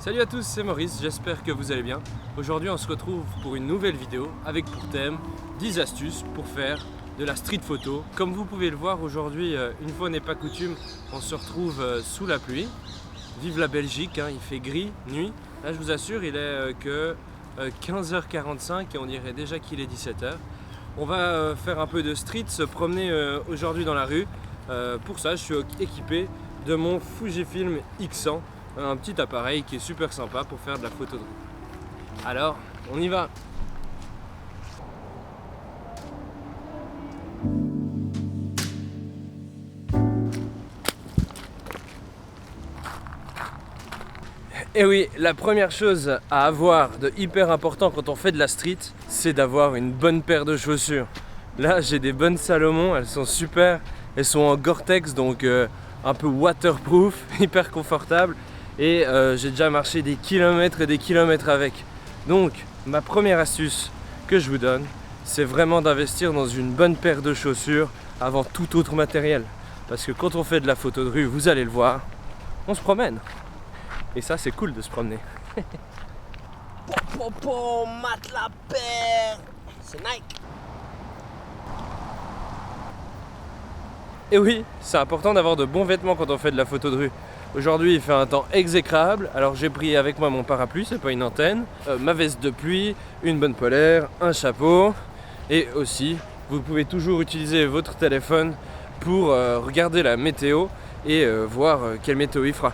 Salut à tous, c'est Maurice, j'espère que vous allez bien. Aujourd'hui on se retrouve pour une nouvelle vidéo avec pour thème 10 astuces pour faire de la street photo. Comme vous pouvez le voir aujourd'hui, une fois n'est pas coutume, on se retrouve sous la pluie. Vive la Belgique, hein, il fait gris, nuit. Là je vous assure, il est que 15h45 et on dirait déjà qu'il est 17h. On va faire un peu de street, se promener aujourd'hui dans la rue. Pour ça je suis équipé de mon Fujifilm X100. Un petit appareil qui est super sympa pour faire de la photo de rue. Alors, on y va! Et oui, la première chose à avoir de hyper important quand on fait de la street, c'est d'avoir une bonne paire de chaussures. Là, j'ai des bonnes Salomon, elles sont super, elles sont en Gore-Tex, donc un peu waterproof, hyper confortable. Et j'ai déjà marché des kilomètres et des kilomètres avec. Donc ma première astuce que je vous donne, c'est vraiment d'investir dans une bonne paire de chaussures avant tout autre matériel. Parce que quand on fait de la photo de rue, vous allez le voir, on se promène. Et ça c'est cool de se promener. Mate la paire, c'est Nike. Et oui, c'est important d'avoir de bons vêtements quand on fait de la photo de rue. Aujourd'hui il fait un temps exécrable, alors j'ai pris avec moi mon parapluie, c'est pas une antenne, ma veste de pluie, une bonne polaire, un chapeau, et aussi vous pouvez toujours utiliser votre téléphone pour regarder la météo et voir quelle météo il fera.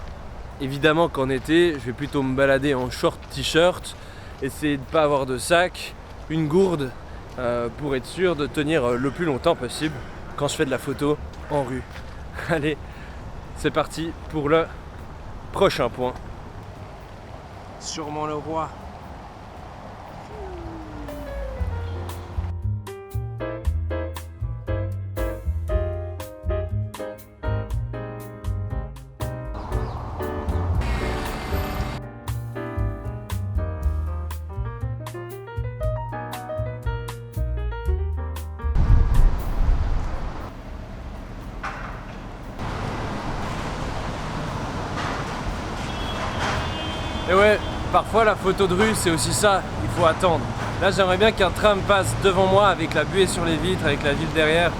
Évidemment qu'en été, je vais plutôt me balader en short t-shirt, essayer de ne pas avoir de sac, une gourde pour être sûr de tenir le plus longtemps possible quand je fais de la photo en rue. Allez, c'est parti pour le prochain point. Sûrement le roi. Et ouais, parfois la photo de rue c'est aussi ça, il faut attendre. Là j'aimerais bien qu'un tram passe devant moi avec la buée sur les vitres, avec la ville derrière.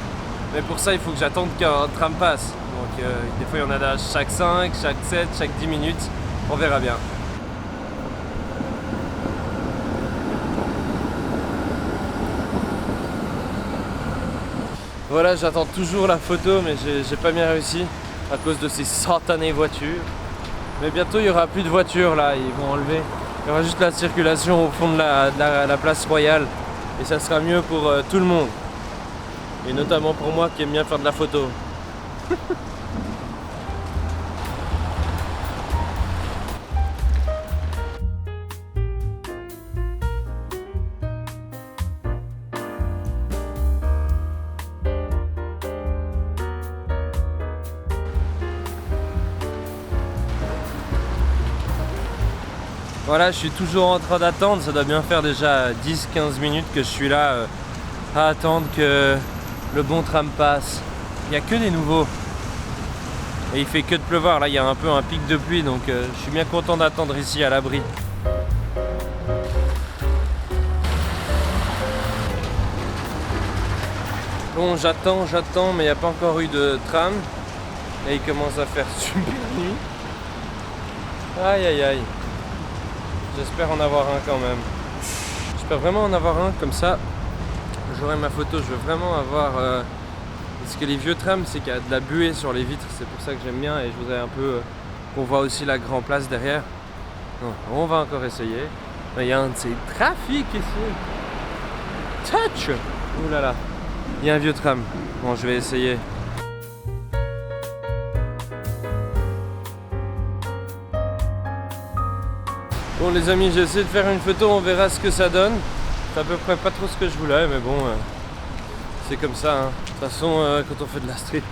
Mais pour ça il faut que j'attende qu'un tram passe. Donc des fois il y en a chaque 5, chaque 7, chaque 10 minutes. On verra bien. Voilà, j'attends toujours la photo mais j'ai pas bien réussi à cause de ces satanées voitures. Mais bientôt il n'y aura plus de voitures là, ils vont enlever. Il y aura juste la circulation au fond de la place Royale. Et ça sera mieux pour tout le monde. Et notamment pour moi qui aime bien faire de la photo. Voilà, je suis toujours en train d'attendre, ça doit bien faire déjà 10-15 minutes que je suis là à attendre que le bon tram passe. Il n'y a que des nouveaux. Et il fait que de pleuvoir, là il y a un peu un pic de pluie, donc je suis bien content d'attendre ici à l'abri. Bon, j'attends, mais il n'y a pas encore eu de tram. Et il commence à faire super nuit. Aïe aïe aïe. J'espère en avoir un quand même. J'espère vraiment en avoir un, comme ça j'aurai ma photo. Je veux vraiment avoir... Parce que les vieux trams, c'est qu'il y a de la buée sur les vitres. C'est pour ça que j'aime bien et je voudrais un peu qu'on voit aussi la Grand Place derrière. Donc, on va encore essayer. Il y a un de ces trafics ici. Touch! Ouh là là. Il y a un vieux tram. Bon, je vais essayer. Bon les amis, j'ai essayé de faire une photo, on verra ce que ça donne. C'est à peu près pas trop ce que je voulais, mais bon, c'est comme ça. Hein. De toute façon, quand on fait de la street,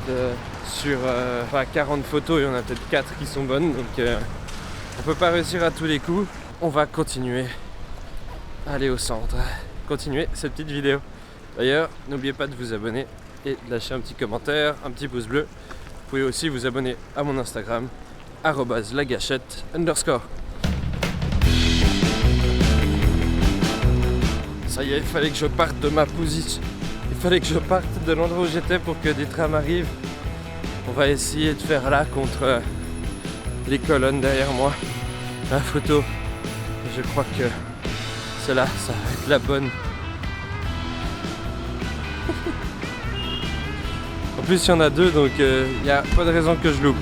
sur 40 photos, il y en a peut-être 4 qui sont bonnes, donc on peut pas réussir à tous les coups. On va continuer à aller au centre, continuer cette petite vidéo. D'ailleurs, n'oubliez pas de vous abonner et de lâcher un petit commentaire, un petit pouce bleu. Vous pouvez aussi vous abonner à mon Instagram, @lagachette_. Ça y est, il fallait que je parte de ma position. Il fallait que je parte de l'endroit où j'étais pour que des trams arrivent. On va essayer de faire là contre les colonnes derrière moi. La photo, je crois que c'est là, ça va être la bonne. En plus, il y en a deux, donc il n'y a pas de raison que je loupe.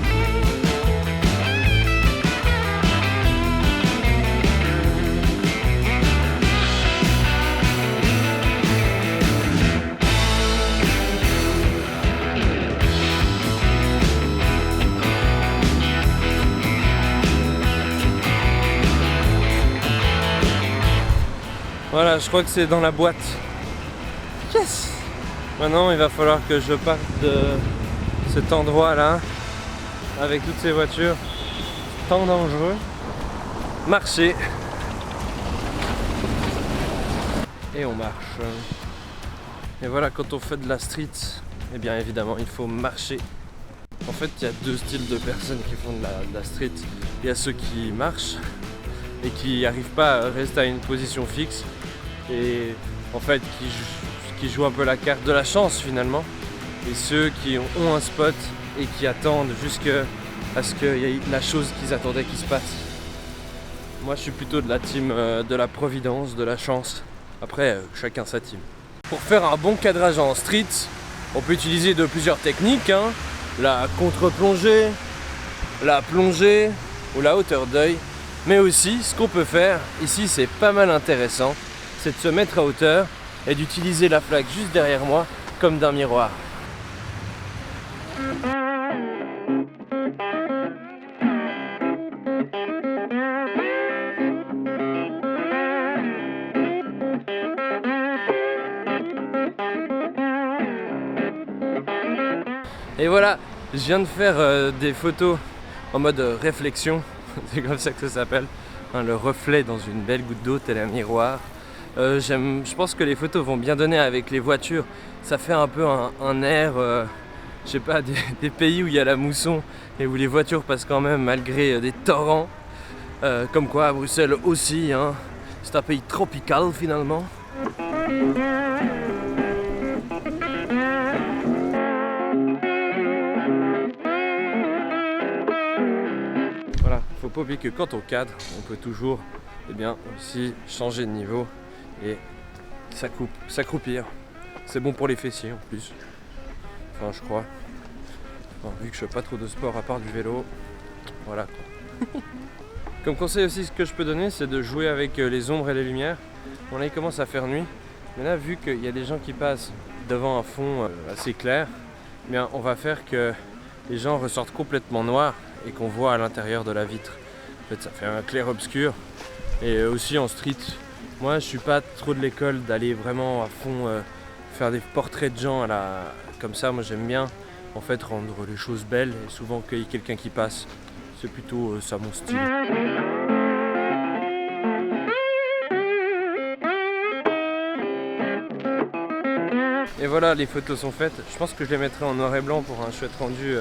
Voilà, je crois que c'est dans la boîte. Yes! Maintenant, il va falloir que je parte de cet endroit-là, avec toutes ces voitures, tant dangereux. Marcher. Et on marche. Et voilà, quand on fait de la street, eh bien évidemment, il faut marcher. En fait, il y a deux styles de personnes qui font de la street. Il y a ceux qui marchent et qui n'arrivent pas à rester à une position fixe. Et en fait, qui jouent un peu la carte de la chance finalement. Et ceux qui ont un spot et qui attendent jusqu'à ce qu'il y ait la chose qu'ils attendaient qui se passe. Moi, je suis plutôt de la team de la providence, de la chance. Après, chacun sa team. Pour faire un bon cadrage en street, on peut utiliser de plusieurs techniques, hein. La contre-plongée, la plongée ou la hauteur d'œil. Mais aussi, ce qu'on peut faire, ici c'est pas mal intéressant, c'est de se mettre à hauteur et d'utiliser la flaque juste derrière moi comme d'un miroir. Et voilà, je viens de faire des photos en mode réflexion, c'est comme ça que ça s'appelle, hein, le reflet dans une belle goutte d'eau tel un miroir. Je pense que les photos vont bien donner avec les voitures, ça fait un peu un air, je sais pas, des pays où il y a la mousson et où les voitures passent quand même malgré des torrents, comme quoi à Bruxelles aussi, hein, c'est un pays tropical finalement. Voilà, faut pas oublier que quand on cadre, on peut toujours aussi changer de niveau et s'accroupir. C'est bon pour les fessiers en plus. Enfin, je crois. Enfin, vu que je fais pas trop de sport à part du vélo, voilà quoi. Comme conseil aussi, ce que je peux donner, c'est de jouer avec les ombres et les lumières. Bon, là, il commence à faire nuit. Mais là, vu qu'il y a des gens qui passent devant un fond assez clair, eh bien, on va faire que les gens ressortent complètement noirs et qu'on voit à l'intérieur de la vitre. En fait, ça fait un clair-obscur. Et aussi en street, moi, je suis pas trop de l'école d'aller vraiment à fond faire des portraits de gens comme ça. Moi, j'aime bien en fait rendre les choses belles et souvent qu'il y ait quelqu'un qui passe. C'est plutôt ça mon style. Et voilà, les photos sont faites. Je pense que je les mettrai en noir et blanc pour un chouette rendu,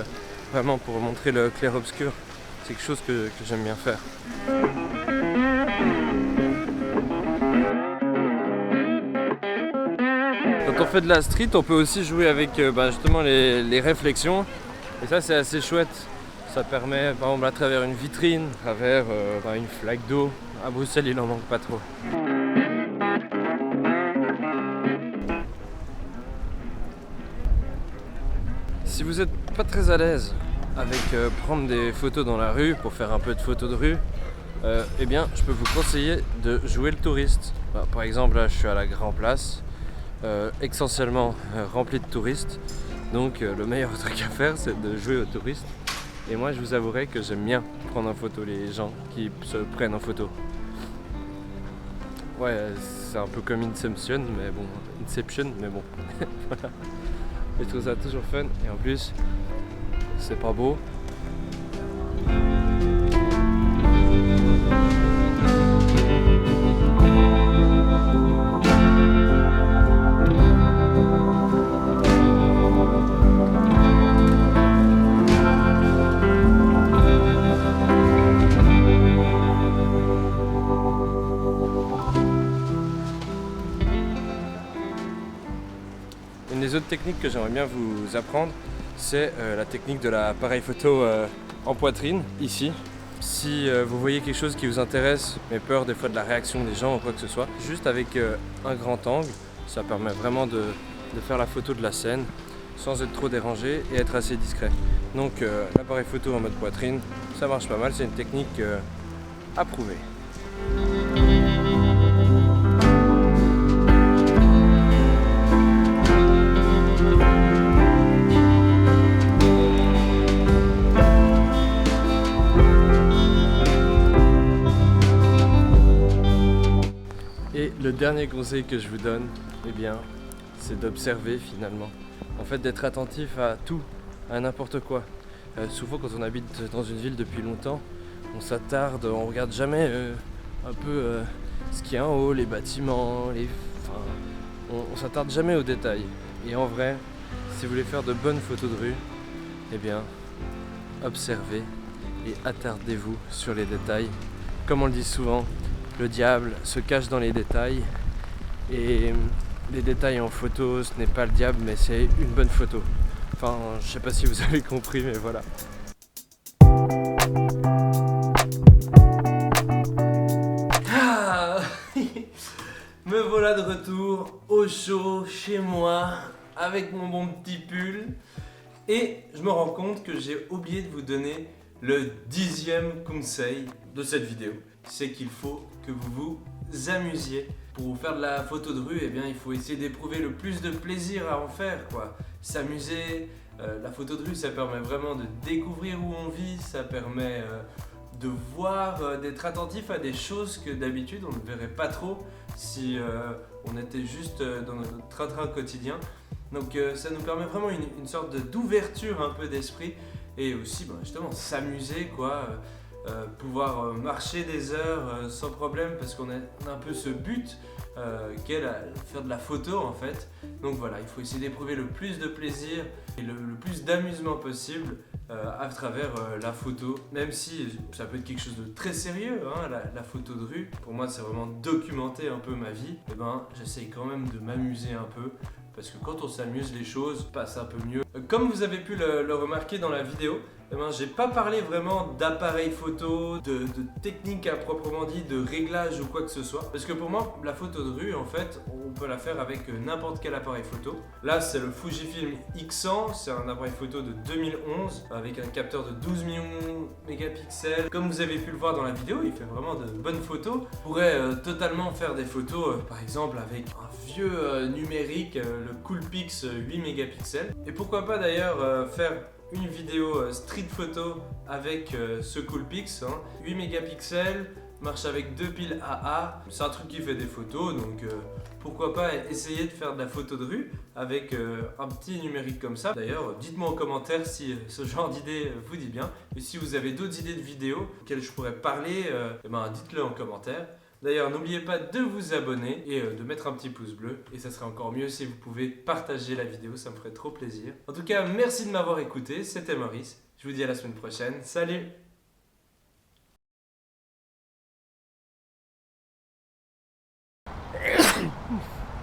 vraiment pour montrer le clair-obscur. C'est quelque chose que j'aime bien faire. Quand on fait de la street, on peut aussi jouer avec justement les réflexions. Et ça, c'est assez chouette. Ça permet, par exemple, à travers une vitrine, à travers une flaque d'eau. À Bruxelles, il en manque pas trop. Si vous n'êtes pas très à l'aise avec prendre des photos dans la rue pour faire un peu de photos de rue, eh bien, je peux vous conseiller de jouer le touriste. Par exemple, là, je suis à la Grand Place, essentiellement rempli de touristes. Donc, le meilleur truc à faire, c'est de jouer aux touristes. Et moi, je vous avouerai que j'aime bien prendre en photo les gens qui se prennent en photo. Ouais, c'est un peu comme Inception, mais bon. Voilà. Et je trouve ça toujours fun. Et en plus, c'est pas beau. autres techniques que j'aimerais bien vous apprendre, c'est la technique de l'appareil photo en poitrine, ici. Si vous voyez quelque chose qui vous intéresse, mais peur des fois de la réaction des gens ou quoi que ce soit, juste avec un grand angle, ça permet vraiment de faire la photo de la scène sans être trop dérangé et être assez discret. Donc l'appareil photo en mode poitrine, ça marche pas mal, c'est une technique approuvée. Et le dernier conseil que je vous donne, eh bien, c'est d'observer finalement. En fait, d'être attentif à tout, à n'importe quoi. Souvent, quand on habite dans une ville depuis longtemps, on s'attarde, on regarde jamais un peu ce qu'il y a en haut, les bâtiments, on s'attarde jamais aux détails. Et en vrai, si vous voulez faire de bonnes photos de rue, eh bien, observez et attardez-vous sur les détails. Comme on le dit souvent, le diable se cache dans les détails. Et les détails en photo, ce n'est pas le diable, mais c'est une bonne photo. Enfin, je sais pas si vous avez compris, mais voilà. Ah me voilà de retour au chaud, chez moi, avec mon bon petit pull. Et je me rends compte que j'ai oublié de vous donner le 10e conseil de cette vidéo. C'est qu'il faut que vous vous amusiez. Pour faire de la photo de rue, eh bien, il faut essayer d'éprouver le plus de plaisir à en faire, quoi. S'amuser. La photo de rue, ça permet vraiment de découvrir où on vit, ça permet de voir, d'être attentif à des choses que d'habitude on ne verrait pas trop si on était juste dans notre train-train quotidien. Donc ça nous permet vraiment une sorte d'ouverture un peu d'esprit et aussi justement s'amuser, quoi. Pouvoir marcher des heures sans problème parce qu'on a un peu ce but qu'est faire de la photo en fait. Donc voilà, il faut essayer d'éprouver le plus de plaisir et le plus d'amusement possible à travers la photo, même si ça peut être quelque chose de très sérieux, hein, la photo de rue. Pour moi, c'est vraiment documenter un peu ma vie. Et j'essaye quand même de m'amuser un peu. Parce que quand on s'amuse, les choses passent un peu mieux. Comme vous avez pu le remarquer dans la vidéo, j'ai pas parlé vraiment d'appareil photo, de technique à proprement dit, de réglage ou quoi que ce soit. Parce que pour moi, la photo de rue, en fait, on peut la faire avec n'importe quel appareil photo. Là, c'est le Fujifilm X100, c'est un appareil photo de 2011 avec un capteur de 12 millions mégapixels. Comme vous avez pu le voir dans la vidéo, il fait vraiment de bonnes photos. On pourrait totalement faire des photos, par exemple, avec un vieux numérique, le Coolpix 8 mégapixels. Et pourquoi pas d'ailleurs faire une vidéo street photo avec ce Coolpix, 8 mégapixels, marche avec 2 piles AA. C'est un truc qui fait des photos, donc pourquoi pas essayer de faire de la photo de rue avec un petit numérique comme ça. D'ailleurs, dites-moi en commentaire si ce genre d'idée vous dit bien. Et si vous avez d'autres idées de vidéos auxquelles je pourrais parler, dites-le en commentaire. D'ailleurs, n'oubliez pas de vous abonner et de mettre un petit pouce bleu. Et ça serait encore mieux si vous pouvez partager la vidéo, ça me ferait trop plaisir. En tout cas, merci de m'avoir écouté, c'était Maurice. Je vous dis à la semaine prochaine. Salut!